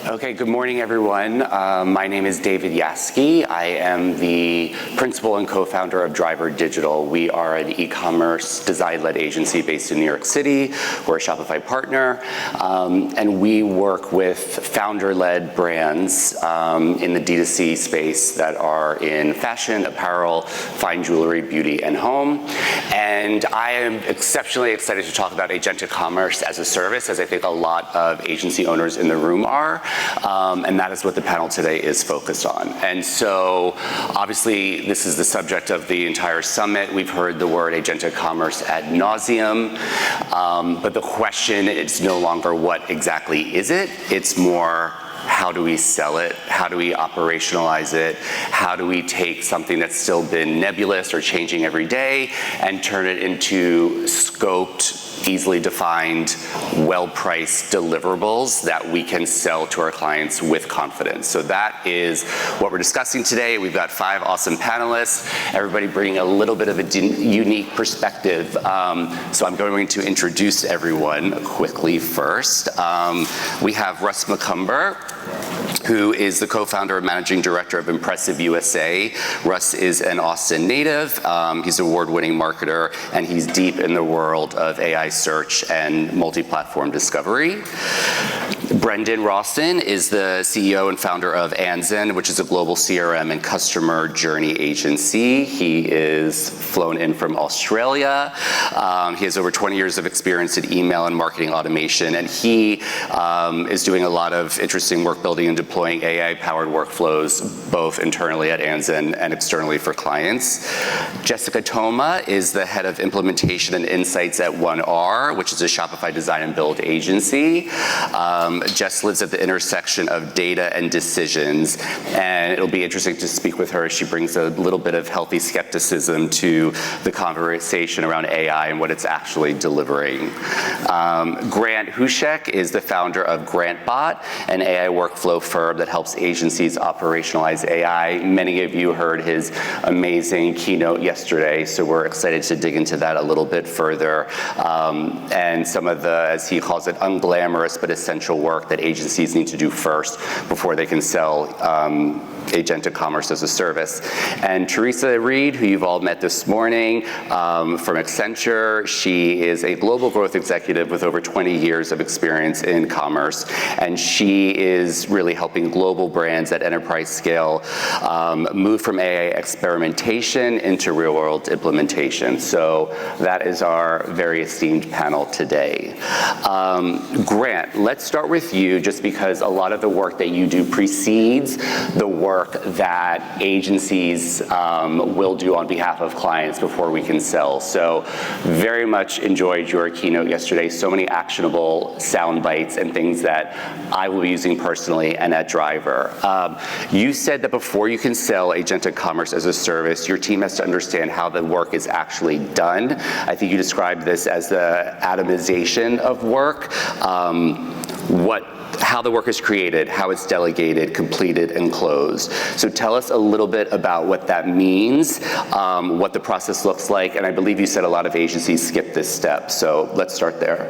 Okay, good morning, everyone. My name is David Yaski. I am the principal and co-founder of Driver Digital. We are an e-commerce design-led agency based in New York City. We're a Shopify partner, and we work with founder-led brands in the D2C space that are in fashion, apparel, fine jewelry, beauty, and home. And I am exceptionally excited to talk about agentic commerce as a service, as I think a lot of agency owners in the room are. And that is what the panel today is focused on. And so, obviously, this is the subject of the entire summit. We've heard the word agentic commerce ad nauseum, but the question is no longer what exactly is it. It's more, how do we sell it? How do we operationalize it? How do we take something that's still been nebulous or changing every day and turn it into scoped, easily defined, well-priced deliverables that we can sell to our clients with confidence? So that is what we're discussing today. We've got 5 awesome panelists, everybody bringing a little bit of a unique perspective. So I'm going to introduce everyone quickly first. We have Russ McCumber, who is the co-founder and managing director of Impressive USA. Russ is an Austin native. He's an award-winning marketer, and he's deep in the world of AI search and multi-platform discovery. Brendan Ralston is the CEO and founder of Anzen, which is a global CRM and customer journey agency. He is flown in from Australia. He has over 20 years of experience in email and marketing automation, and he is doing a lot of interesting work building and deploying AI-powered workflows, both internally at Anzen and externally for clients. Jessica Toma is the head of implementation and insights at 1R, which is a Shopify design and build agency. Jess lives at the intersection of data and decisions, and it'll be interesting to speak with her as she brings a little bit of healthy skepticism to the conversation around AI and what it's actually delivering. Grant Hushek is the founder of GrantBot, an AI workflow firm that helps agencies operationalize AI. Many of you heard his amazing keynote yesterday, so we're excited to dig into that a little bit further, and some of the, as he calls it, unglamorous but essential work that agencies need to do first before they can sell agentic commerce as a service. And Teresa Reed, who you've all met this morning from Accenture. She is a global growth executive with over 20 years of experience in commerce, and she is really helping global brands at enterprise scale move from AI experimentation into real-world implementation. So that is our very esteemed panel today. Grant, let's start with you, just because a lot of the work that you do precedes the work that agencies will do on behalf of clients before we can sell. So very much enjoyed your keynote yesterday. So many actionable sound bites and things that I will be using personally and at Driver. You said that before you can sell agentic commerce as a service, your team has to understand how the work is actually done. I think you described this as the atomization of work. How the work is created, how it's delegated, completed, and closed. So tell us a little bit about what that means, what the process looks like, and I believe you said a lot of agencies skip this step, so let's start there.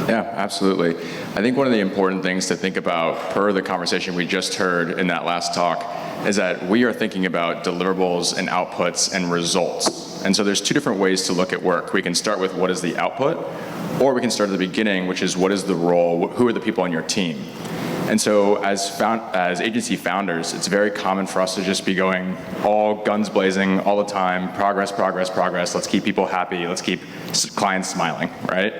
Yeah, absolutely. I think one of the important things to think about, per the conversation we just heard in that last talk, is that we are thinking about deliverables and outputs and results. And so there's 2 different ways to look at work. We can start with what is the output, or we can start at the beginning, which is what is the role, who are the people on your team? And so as agency founders, it's very common for us to just be going all guns blazing all the time, progress, progress, progress, let's keep people happy, let's keep clients smiling, right?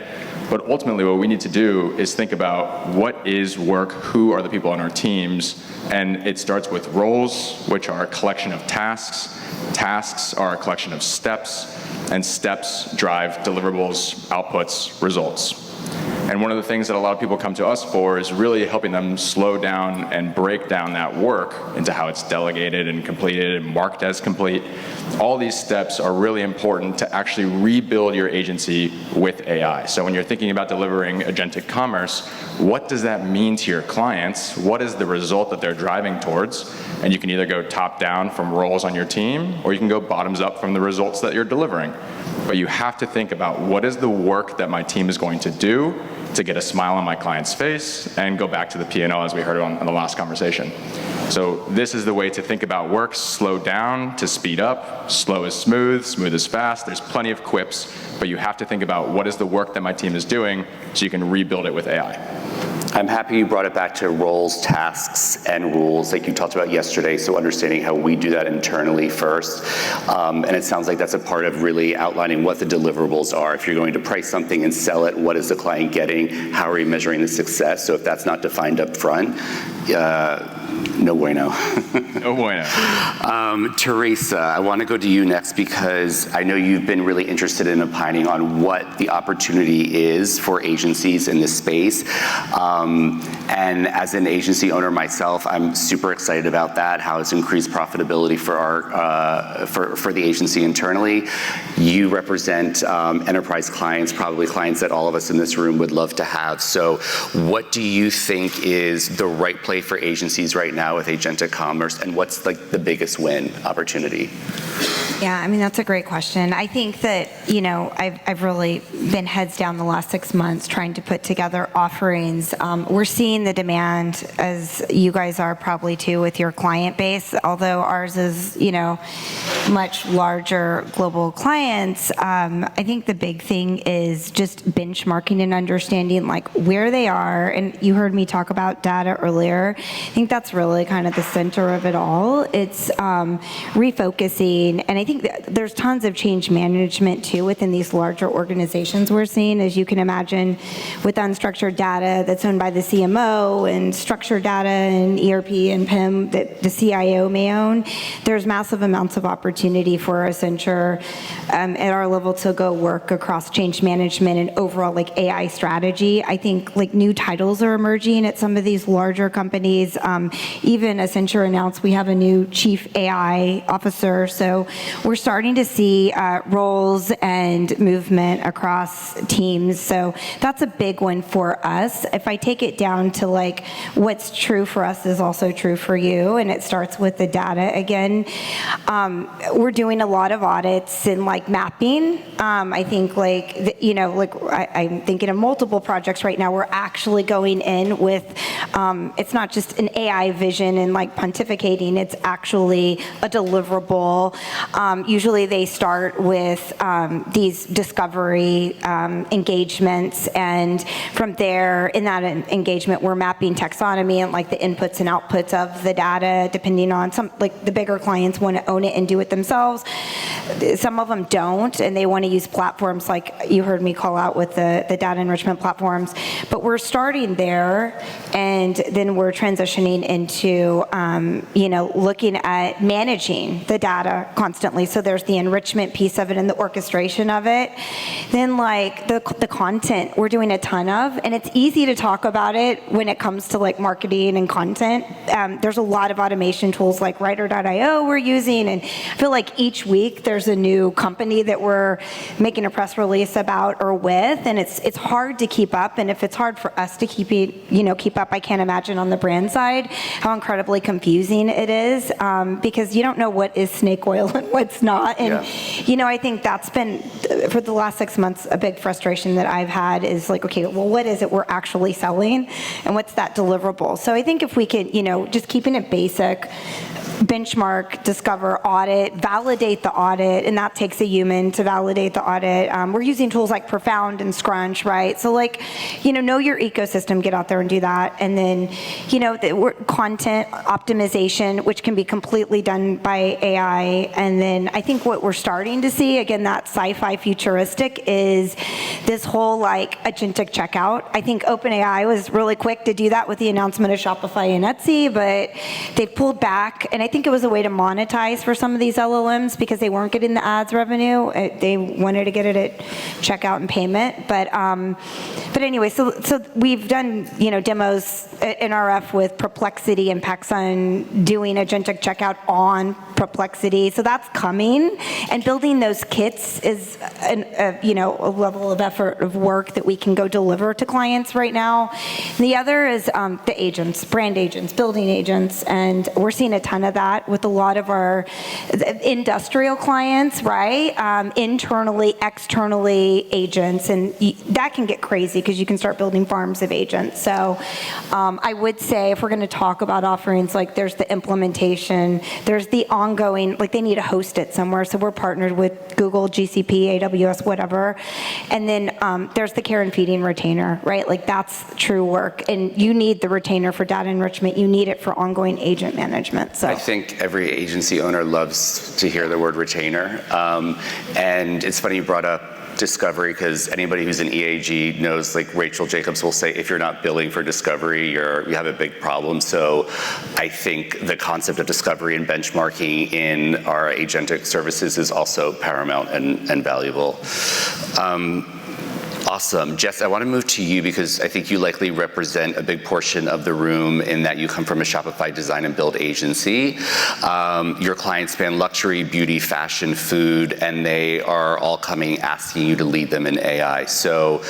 But ultimately what we need to do is think about what is work, who are the people on our teams, and it starts with roles, which are a collection of tasks. Tasks are a collection of steps, and steps drive deliverables, outputs, results. And one of the things that a lot of people come to us for is really helping them slow down and break down that work into how it's delegated and completed and marked as complete. All these steps are really important to actually rebuild your agency with AI. So when you're thinking about delivering agentic commerce, what does that mean to your clients? What is the result that they're driving towards? And you can either go top down from roles on your team, or you can go bottoms up from the results that you're delivering. But you have to think about what is the work that my team is going to do to get a smile on my client's face and go back to the P&L as we heard on the last conversation. So this is the way to think about work: slow down to speed up, slow is smooth, smooth is fast. There's plenty of quips, but you have to think about what is the work that my team is doing so you can rebuild it with AI. I'm happy you brought it back to roles, tasks, and rules like you talked about yesterday, so understanding how we do that internally first. And it sounds like that's a part of really outlining what the deliverables are. If you're going to price something and sell it, what is the client getting? How are you measuring the success? So if that's not defined up front, no bueno. No bueno. Teresa, I want to go to you next because I know you've been really interested in opining on what the opportunity is for agencies in this space. And as an agency owner myself, I'm super excited about that, how it's increased profitability for our for the agency internally. You represent enterprise clients, probably clients that all of us in this room would love to have. So what do you think is the right play for agencies right now with agentic commerce, and what's like the biggest win opportunity? Yeah, I mean, that's a great question. I think that, you know, I've really been heads down the last 6 months trying to put together offerings. We're seeing the demand, as you guys are probably too, with your client base, although ours is, you know, much larger global clients. I think the big thing is just benchmarking and understanding like where they are. And you heard me talk about data earlier. I think that's really kind of the center of it all. It's refocusing. And I think that there's tons of change management too within these larger organizations we're seeing, as you can imagine, with unstructured data that's owned by the CMO and structured data and ERP and PIM that the CIO may own. There's massive amounts of opportunity for Accenture at our level to go work across change management and overall like AI strategy. I think like new titles are emerging at some of these larger companies. Even Accenture announced we have a new chief AI officer. So we're starting to see roles and movement across teams. So that's a big one for us. If I take it down to like what's true for us is also true for you, and it starts with the data again. We're doing a lot of audits and like mapping. I think like, you know, like I'm thinking of multiple projects right now. We're actually going in with, it's not just an AI vision and like pontificating, it's actually a deliverable. Usually they start with these discovery engagements, and from there, in that engagement, we're mapping taxonomy and like the inputs and outputs of the data, depending on some, like the bigger clients want to own it and do it themselves. Some of them don't, and they want to use platforms like you heard me call out with the data enrichment platforms. But we're starting there, and then we're transitioning into, you know, looking at managing the data constantly. So there's the enrichment piece of it and the orchestration of it. Then like the content we're doing a ton of, and it's easy to talk about it when it comes to like marketing and content. There's a lot of automation tools like Writer.io we're using, and I feel like each week there's a new company that we're making a press release about or with, and it's hard to keep up. And if it's hard for us to keep up, I can't imagine on the brand side how incredibly confusing it is, because you don't know what is snake oil and what's not. And you know, I think that's been for the last 6 months a big frustration that I've had is like, okay, well, what is it we're actually selling, and what's that deliverable? So I think if we could, you know, just keeping it basic, benchmark, discover, audit, validate the audit, and that takes a human to validate the audit. We're using tools like Profound and Scrunch, right? So like, you know your ecosystem, get out there and do that. And then, you know, content optimization, which can be completely done by AI. And then I think what we're starting to see, again, that sci-fi futuristic, is this whole like agentic checkout. I think OpenAI was really quick to do that with the announcement of Shopify and Etsy, but they pulled back. And I think it was a way to monetize for some of these LLMs because they weren't getting the ads revenue. They wanted to get it at checkout and payment. But anyway, so we've done, you know, demos NRF with Perplexity and Pexon doing agentic checkout on Perplexity. So that's coming. And building those kits is a level of effort of work that we can go deliver to clients right now. The other is the agents, brand agents, building agents. And we're seeing a ton of that with a lot of our industrial clients, right? Internally, externally agents. And that can get crazy because you can start building farms of agents. So I would say if we're going to talk about offerings, like there's the implementation, there's the ongoing, like they need to host it somewhere. So we're partnered with Google, GCP, AWS, whatever. And then there's the care and feeding retainer, right? Like that's true work. And you need the retainer for data enrichment. You need it for ongoing agent management. So I think every agency owner loves to hear the word retainer. And it's funny you brought up discovery, because anybody who's an EAG knows, like Rachel Jacobs will say, if you're not billing for discovery, you have a big problem. So I think the concept of discovery and benchmarking in our agentic services is also paramount and valuable. Awesome. Jess, I want to move to you because I think you likely represent a big portion of the room in that you come from a Shopify design and build agency. Your clients span luxury, beauty, fashion, food, and they are all coming asking you to lead them in AI. So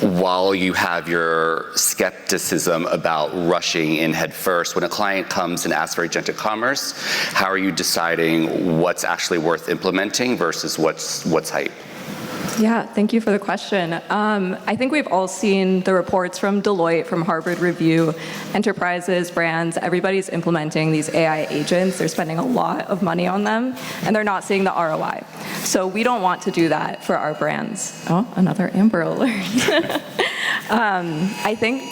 while you have your skepticism about rushing in head first, when a client comes and asks for agentic commerce, how are you deciding what's actually worth implementing versus what's hype? Yeah, thank you for the question. I think we've all seen the reports from Deloitte, from Harvard Review, enterprises, brands, everybody's implementing these AI agents. They're spending a lot of money on them, and they're not seeing the ROI. So we don't want to do that for our brands. Oh, another Amber Alert. I think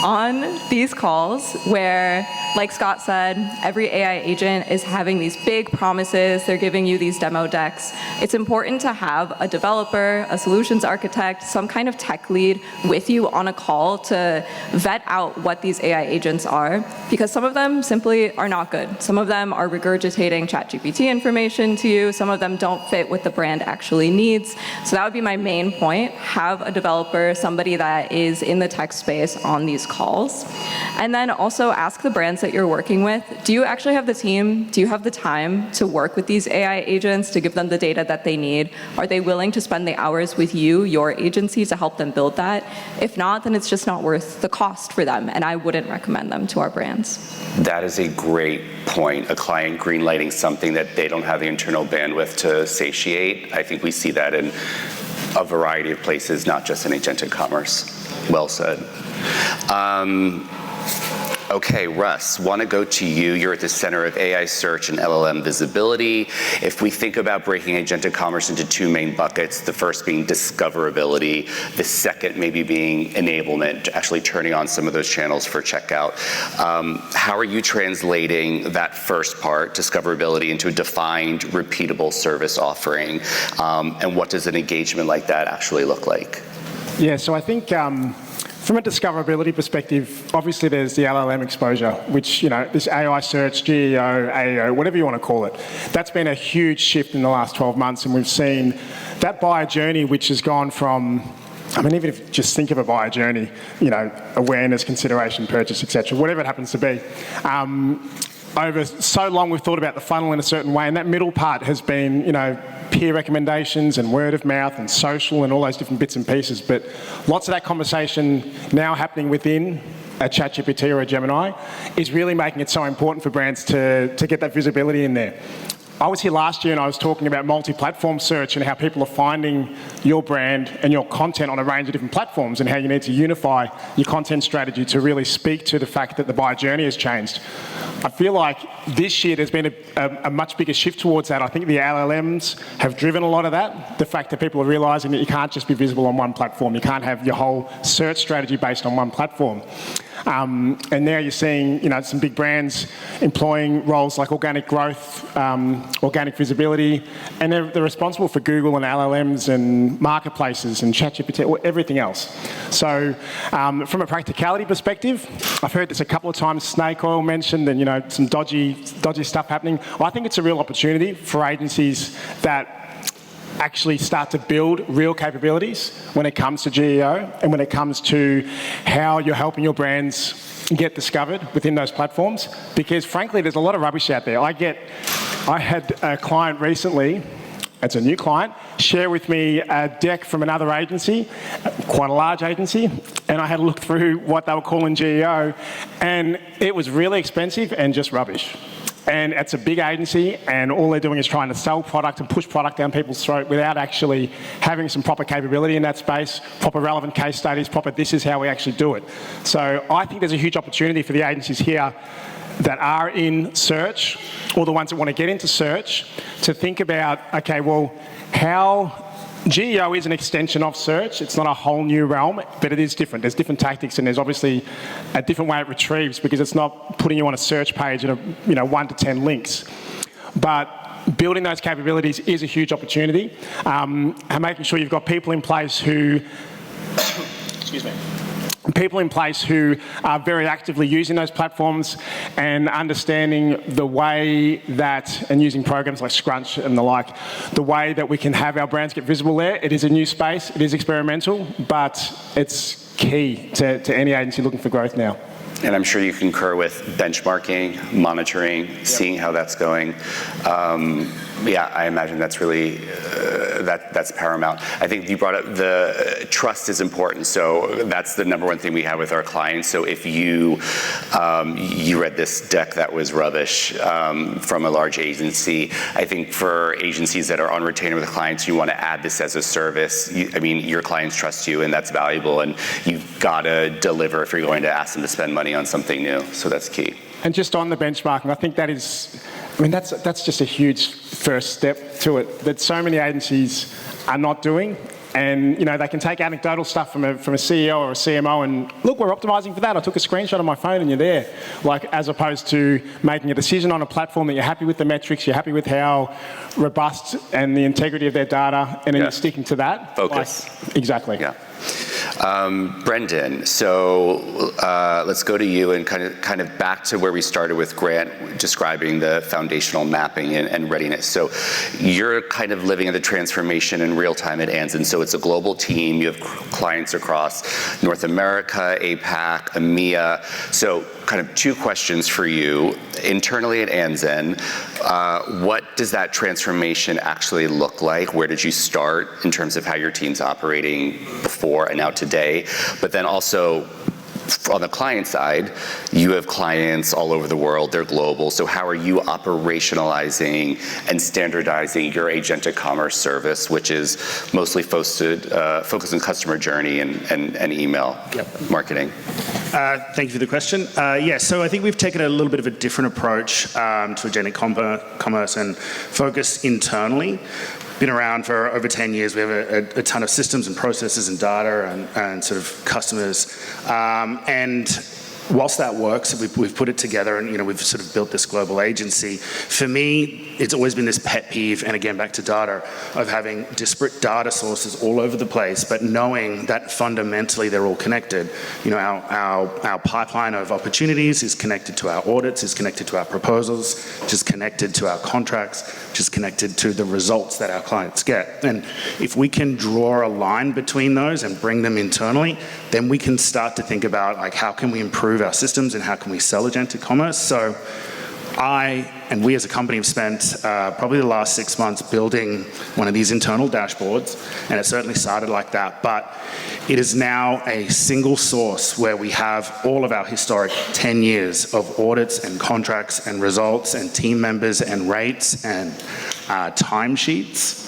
on these calls where, like Scott said, every AI agent is having these big promises, they're giving you these demo decks, it's important to have a developer, a solutions architect, some kind of tech lead with you on a call to vet out what these AI agents are, because some of them simply are not good. Some of them are regurgitating ChatGPT information to you, some of them don't fit what the brand actually needs. So that would be my main point. Have a developer, somebody that is in the tech space on these calls. And then also ask the brands that you're working with, do you actually have the team? Do you have the time to work with these AI agents to give them the data that they need? Are they willing to spend the hours with you, your agency, to help them build that? If not, then it's just not worth the cost for them, and I wouldn't recommend them to our brands. That is a great point. A client greenlighting something that they don't have the internal bandwidth to satiate. I think we see that in a variety of places, not just in agentic commerce. Well said. Okay, Russ, want to go to you. You're at the center of AI search and LLM visibility. If we think about breaking agentic commerce into two main buckets, the first being discoverability, the second maybe being enablement, actually turning on some of those channels for checkout. How are you translating that first part, discoverability, into a defined, repeatable service offering? And what does an engagement like that actually look like? Yeah, so I think from a discoverability perspective, obviously there's the LLM exposure, which, this AI search, GEO, AEO, whatever you want to call it, that's been a huge shift in the last 12 months, and we've seen that buyer journey, which has gone from, even if you just think of a buyer journey, awareness, consideration, purchase, etc., whatever it happens to be. Over so long we've thought about the funnel in a certain way, and that middle part has been, peer recommendations and word of mouth and social and all those different bits and pieces. But lots of that conversation now happening within a ChatGPT or a Gemini is really making it so important for brands to get that visibility in there. I was here last year and I was talking about multi-platform search and how people are finding your brand and your content on a range of different platforms, and how you need to unify your content strategy to really speak to the fact that the buyer journey has changed. I feel like this year there's been a much bigger shift towards that. I think the LLMs have driven a lot of that. The fact that people are realizing that you can't just be visible on one platform. You can't have your whole search strategy based on one platform. And now you're seeing, some big brands employing roles like organic growth, organic visibility, and they're responsible for Google and LLMs and marketplaces and ChatGPT, everything else. So from a practicality perspective, I've heard this a couple of times, snake oil mentioned, and some dodgy stuff happening. Well, I think it's a real opportunity for agencies that actually start to build real capabilities when it comes to GEO and when it comes to how you're helping your brands get discovered within those platforms. Because frankly, there's a lot of rubbish out there. I had a client recently, it's a new client, share with me a deck from another agency, quite a large agency, and I had to look through what they were calling GEO, and it was really expensive and just rubbish. And it's a big agency, and all they're doing is trying to sell product and push product down people's throat without actually having some proper capability in that space, proper relevant case studies, proper this is how we actually do it. So I think there's a huge opportunity for the agencies here that are in search, or the ones that want to get into search, to think about, okay, well, how GEO is an extension of search. It's not a whole new realm, but it is different. There's different tactics, and there's obviously a different way it retrieves, because it's not putting you on a search page and 1 to 10 links. But building those capabilities is a huge opportunity, and making sure you've got people in place who, are very actively using those platforms and understanding the way that, and using programs like Scrunch and the like, the way that we can have our brands get visible there. It is a new space, it is experimental, but it's key to any agency looking for growth now. And I'm sure you concur with benchmarking, monitoring, seeing how that's going. Yeah, I imagine that's really, that's paramount. I think you brought up the trust is important. So that's the number one thing we have with our clients. So if you read this deck that was rubbish from a large agency, I think for agencies that are on retainer with clients, you want to add this as a service. Your clients trust you, and that's valuable, and you've got to deliver if you're going to ask them to spend money on something new. So that's key. And just on the benchmarking, I think that is, that's just a huge first step to it that so many agencies are not doing. And they can take anecdotal stuff from a CEO or a CMO and look, we're optimizing for that. I took a screenshot on my phone and you're there. As opposed to making a decision on a platform that you're happy with the metrics, you're happy with how robust and the integrity of their data, and then you're sticking to that. Focus. Exactly. Yeah. Brendan, so let's go to you and kind of back to where we started with Grant describing the foundational mapping and readiness. So you're kind of living in the transformation in real time at Anzen. So it's a global team. You have clients across North America, APAC, EMEA. So kind of two questions for you. Internally at Anzen, what does that transformation actually look like? Where did you start in terms of how your team's operating before and now today? But then also, on the client side, you have clients all over the world, they're global, so how are you operationalizing and standardizing your agentic commerce service, which is mostly focused on customer journey and email marketing? Thank you for the question. So I think we've taken a little bit of a different approach to agentic commerce and focus internally. Been around for over 10 years. We have a ton of systems and processes and data and sort of customers. And whilst that works, we've put it together and we've sort of built this global agency. For me, it's always been this pet peeve, and again back to data, of having disparate data sources all over the place, but knowing that fundamentally they're all connected. Our pipeline of opportunities is connected to our audits, is connected to our proposals, which is connected to our contracts, which is connected to the results that our clients get. And if we can draw a line between those and bring them internally, then we can start to think about how can we improve our systems and how can we sell agentic commerce. So I and we as a company have spent probably the last 6 months building one of these internal dashboards, and it certainly started like that, but it is now a single source where we have all of our historic 10 years of audits and contracts and results and team members and rates and timesheets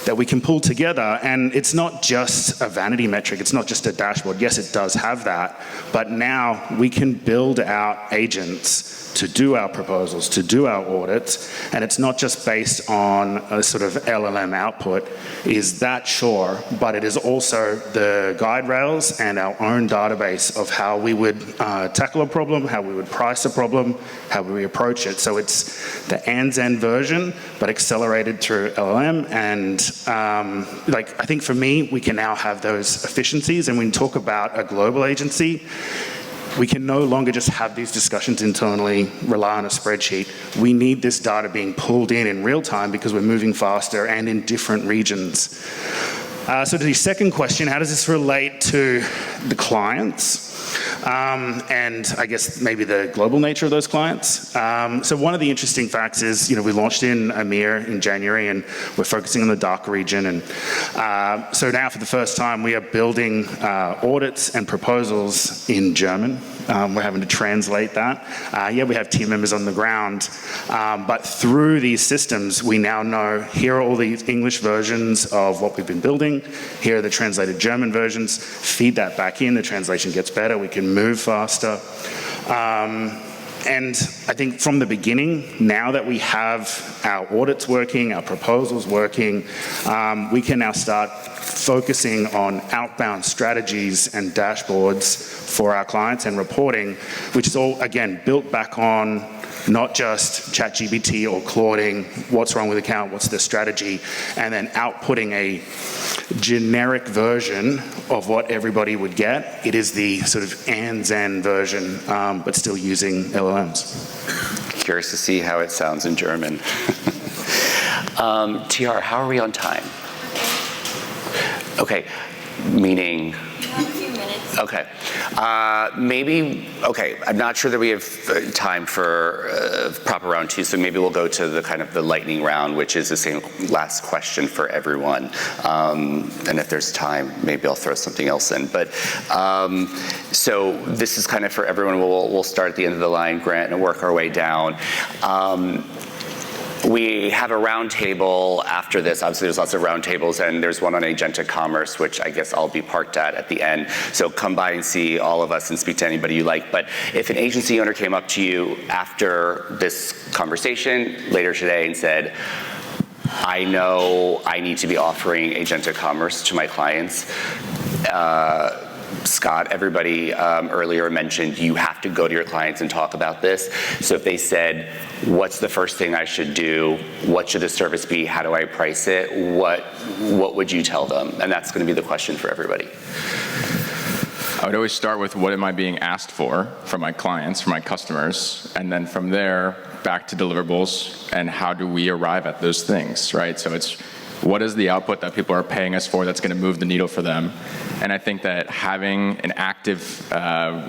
that we can pull together. And it's not just a vanity metric, it's not just a dashboard. Yes, it does have that, but now we can build out agents to do our proposals, to do our audits, and it's not just based on a sort of LLM output. Is that sure, but it is also the guide rails and our own database of how we would tackle a problem, how we would price a problem, how we approach it. So it's the Anzen version, but accelerated through LLM. And I think for me, we can now have those efficiencies. And when we talk about a global agency, we can no longer just have these discussions internally, rely on a spreadsheet. We need this data being pulled in real time because we're moving faster and in different regions. So to the second question, how does this relate to the clients? And I guess maybe the global nature of those clients. So one of the interesting facts is, we launched in EMEA in January, and we're focusing on the DACH region. And so now for the first time, we are building audits and proposals in German. We're having to translate that. We have team members on the ground, but through these systems, we now know here are all the English versions of what we've been building. Here are the translated German versions. Feed that back in, the translation gets better. We can move faster. And I think from the beginning, now that we have our audits working, our proposals working, we can now start focusing on outbound strategies and dashboards for our clients and reporting, which is all, again, built back on not just ChatGPT or Clauding, what's wrong with the account, what's the strategy, and then outputting a generic version of what everybody would get. It is the sort of ANZ version, but still using LLMs. Curious to see how it sounds in German. TR, how are we on time? Okay, meaning? We have a few minutes. Okay. I'm not sure that we have time for proper round two, so maybe we'll go to the kind of the lightning round, which is the same last question for everyone. And if there's time, maybe I'll throw something else in. But so this is kind of for everyone. We'll start at the end of the line, Grant, and work our way down. We have a round table after this. Obviously, there's lots of round tables, and there's one on Agentic Commerce, which I guess I'll be parked at the end. So come by and see all of us and speak to anybody you like. But if an agency owner came up to you after this conversation later today and said, I know I need to be offering Agentic Commerce to my clients, Scott, everybody earlier mentioned you have to go to your clients and talk about this. So if they said, what's the first thing I should do? What should the service be? How do I price it? What would you tell them? And that's going to be the question for everybody. I would always start with what am I being asked for from my clients, from my customers, and then from there back to deliverables and how do we arrive at those things, right? So it's what is the output that people are paying us for that's going to move the needle for them? And I think that having an active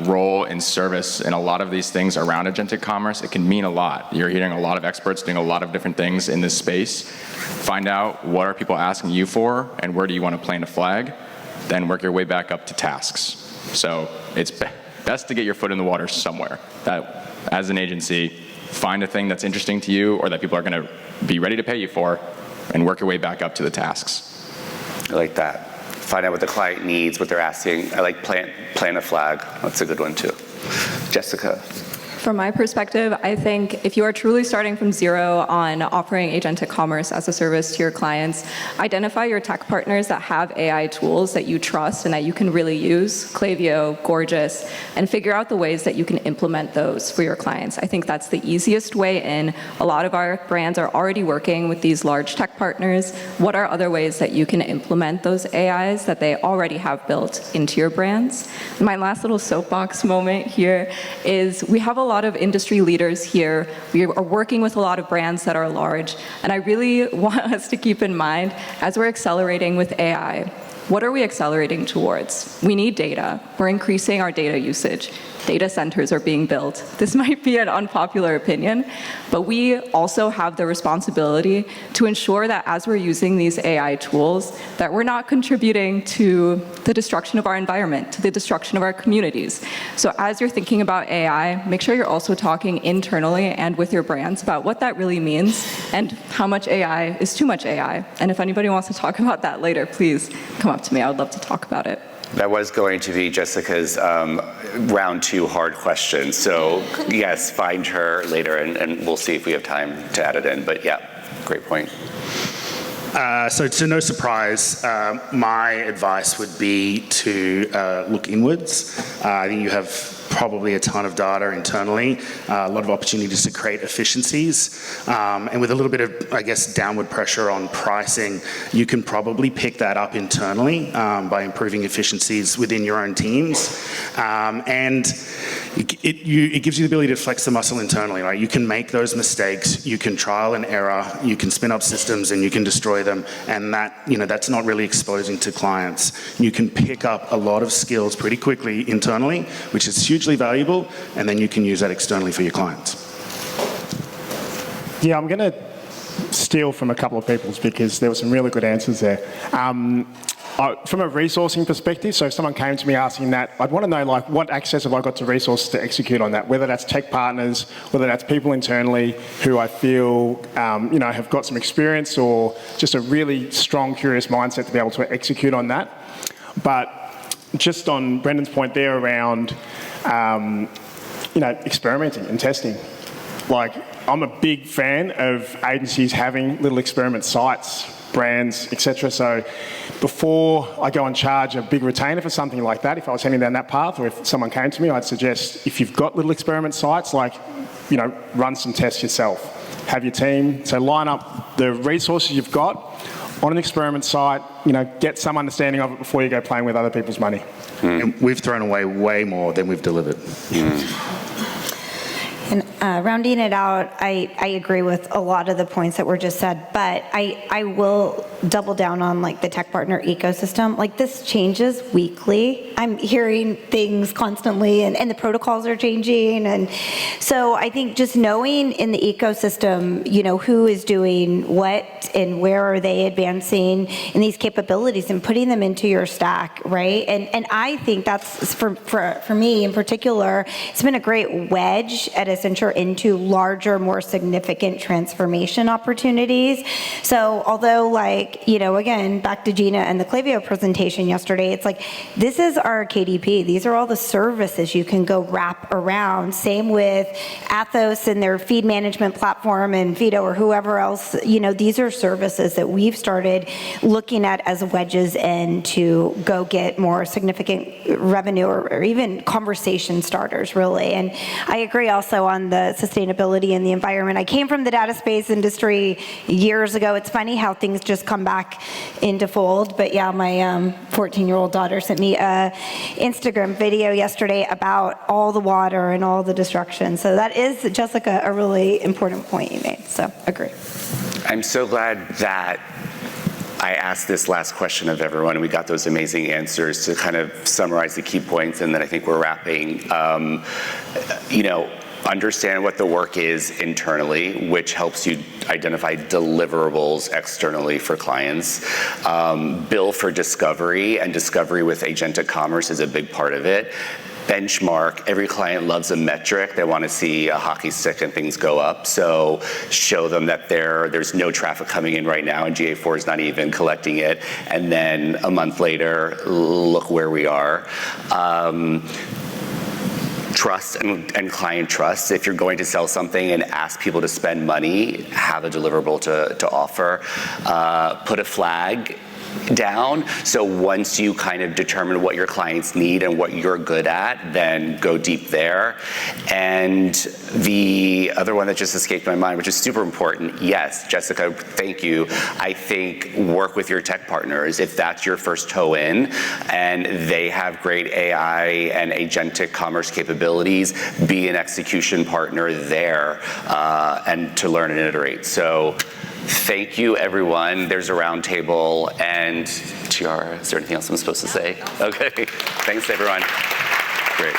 role in service in a lot of these things around agentic commerce, it can mean a lot. You're hearing a lot of experts doing a lot of different things in this space. Find out what are people asking you for and where do you want to plant a flag, then work your way back up to tasks. So it's best to get your foot in the water somewhere. That, as an agency, find a thing that's interesting to you or that people are going to be ready to pay you for, and work your way back up to the tasks. I like that. Find out what the client needs, what they're asking. I like plant a flag. That's a good one too. Jessica. From my perspective, I think if you are truly starting from zero on offering agentic commerce as a service to your clients, identify your tech partners that have AI tools that you trust and that you can really use, Klaviyo, Gorgeous, and figure out the ways that you can implement those for your clients. I think that's the easiest way in. A lot of our brands are already working with these large tech partners. What are other ways that you can implement those AIs that they already have built into your brands? My last little soapbox moment here is we have a lot of industry leaders here. We are working with a lot of brands that are large, and I really want us to keep in mind, as we're accelerating with AI, what are we accelerating towards? We need data. We're increasing our data usage. Data centers are being built. This might be an unpopular opinion, but we also have the responsibility to ensure that as we're using these AI tools, that we're not contributing to the destruction of our environment, to the destruction of our communities. So as you're thinking about AI, make sure you're also talking internally and with your brands about what that really means and how much AI is too much AI. And if anybody wants to talk about that later, please come up to me. I would love to talk about it. That was going to be Jessica's round two hard question. So yes, find her later and we'll see if we have time to add it in. But yeah, great point. So to no surprise, my advice would be to look inwards. I think you have probably a ton of data internally, a lot of opportunities to create efficiencies, and with a little bit of, I guess, downward pressure on pricing, you can probably pick that up internally by improving efficiencies within your own teams. And it gives you the ability to flex the muscle internally, right? You can make those mistakes, you can trial and error, you can spin up systems and you can destroy them, and that's not really exposing to clients. You can pick up a lot of skills pretty quickly internally, which is hugely valuable, and then you can use that externally for your clients. Yeah, I'm going to steal from a couple of people's because there were some really good answers there. From a resourcing perspective, so if someone came to me asking that, I'd want to know, like, what access have I got to resources to execute on that, whether that's tech partners, whether that's people internally who I feel, have got some experience or just a really strong, curious mindset to be able to execute on that. But just on Brendan's point there around, experimenting and testing. Like, I'm a big fan of agencies having little experiment sites, brands, etc. So before I go and charge a big retainer for something like that, if I was heading down that path, or if someone came to me, I'd suggest if you've got little experiment sites, run some tests yourself. Have your team, so line up the resources you've got on an experiment site, get some understanding of it before you go playing with other people's money. And we've thrown away way more than we've delivered. And rounding it out, I agree with a lot of the points that were just said, but I will double down on the tech partner ecosystem. This changes weekly. I'm hearing things constantly, and the protocols are changing, and so I think just knowing in the ecosystem, who is doing what and where are they advancing in these capabilities and putting them into your stack, right? And I think that's for me in particular, it's been a great wedge at Accenture into larger, more significant transformation opportunities. So although again, back to Gina and the Klaviyo presentation yesterday, it's this is our KDP. These are all the services you can go wrap around. Same with Athos and their feed management platform and Fido or whoever else, these are services that we've started looking at as wedges in to go get more significant revenue or even conversation starters, really. And I agree also on the sustainability and the environment. I came from the data space industry years ago. It's funny how things just come back into fold. But yeah, my 14-year-old daughter sent me a Instagram video yesterday about all the water and all the destruction. So that is, Jessica, a really important point you made. So agree. I'm so glad that I asked this last question of everyone, and we got those amazing answers to kind of summarize the key points, and then I think we're wrapping. Understand what the work is internally, which helps you identify deliverables externally for clients. Bill for discovery, and discovery with Agentic Commerce is a big part of it. Benchmark. Every client loves a metric. They want to see a hockey stick and things go up. So show them that there's no traffic coming in right now and GA4 is not even collecting it. And then a month later, look where we are. Trust and client trust. If you're going to sell something and ask people to spend money, have a deliverable to offer. Put a flag down. So once you kind of determine what your clients need and what you're good at, then go deep there. And the other one that just escaped my mind, which is super important, yes, Jessica, thank you. I think work with your tech partners. If that's your first toe in and they have great AI and agentic commerce capabilities, be an execution partner there and to learn and iterate. So thank you, everyone. There's a round table. And Tiara, is there anything else I'm supposed to say? Okay. Thanks, everyone. Great.